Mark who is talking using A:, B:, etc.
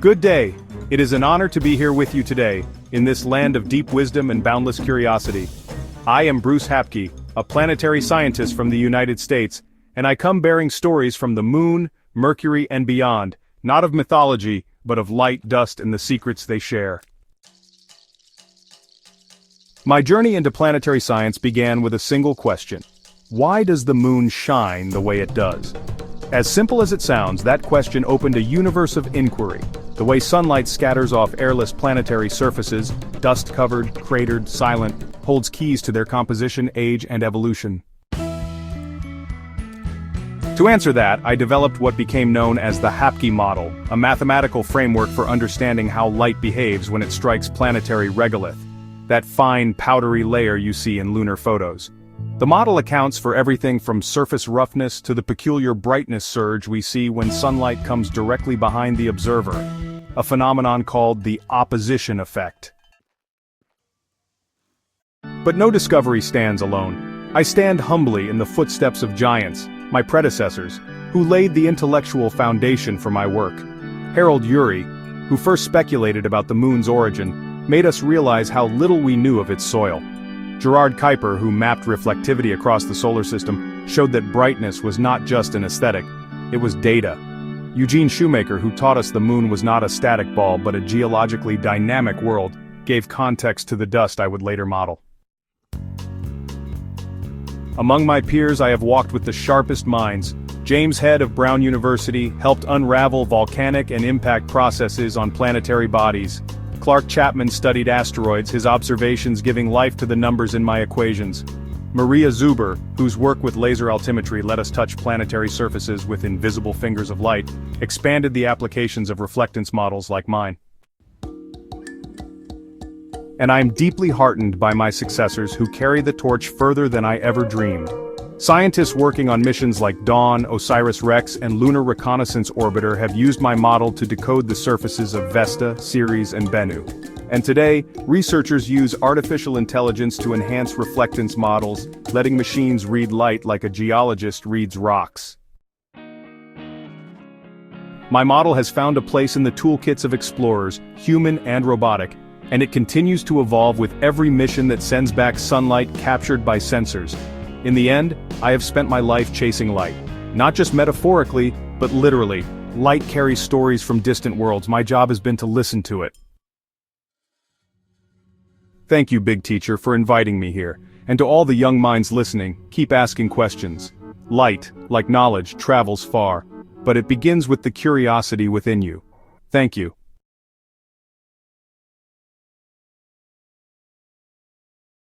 A: Good day. It is an honor to be here with you today, in this land of deep wisdom and boundless curiosity. I am Bruce Hapke, a planetary scientist from the United States, and I come bearing stories from the moon, Mercury, and beyond, not of mythology, but of light, dust, and the secrets they share. My journey into planetary science began with a single question. Why does the moon shine the way it does? As simple as it sounds, that question opened a universe of inquiry. The way sunlight scatters off airless planetary surfaces, dust-covered, cratered, silent, holds keys to their composition, age, and evolution. To answer that, I developed what became known as the Hapke Model, a mathematical framework for understanding how light behaves when it strikes planetary regolith, that fine, powdery layer you see in lunar photos. The model accounts for everything from surface roughness to the peculiar brightness surge we see when sunlight comes directly behind the observer, a phenomenon called the opposition effect. But no discovery stands alone. I stand humbly in the footsteps of giants, my predecessors, who laid the intellectual foundation for my work. Harold Urey, who first speculated about the moon's origin, made us realize how little we knew of its soil. Gerard Kuiper, who mapped reflectivity across the solar system, showed that brightness was not just an aesthetic, it was data. Eugene Shoemaker, who taught us the moon was not a static ball but a geologically dynamic world, gave context to the dust I would later model. Among my peers I have walked with the sharpest minds. James Head of Brown University helped unravel volcanic and impact processes on planetary bodies. Clark Chapman studied asteroids, his observations giving life to the numbers in my equations. Maria Zuber, whose work with laser altimetry let us touch planetary surfaces with invisible fingers of light, expanded the applications of reflectance models like mine. And I am deeply heartened by my successors who carry the torch further than I ever dreamed. Scientists working on missions like Dawn, OSIRIS-REx, and Lunar Reconnaissance Orbiter have used my model to decode the surfaces of Vesta, Ceres, and Bennu. And today, researchers use artificial intelligence to enhance reflectance models, letting machines read light like a geologist reads rocks. My model has found a place in the toolkits of explorers, human and robotic, and it continues to evolve with every mission that sends back sunlight captured by sensors. In the end, I have spent my life chasing light. Not just metaphorically, but literally. Light carries stories from distant worlds. My job has been to listen to it. Thank you, Big Teacher, for inviting me here. And to all the young minds listening, keep asking questions. Light, like knowledge, travels far, but it begins with the curiosity within you. Thank you.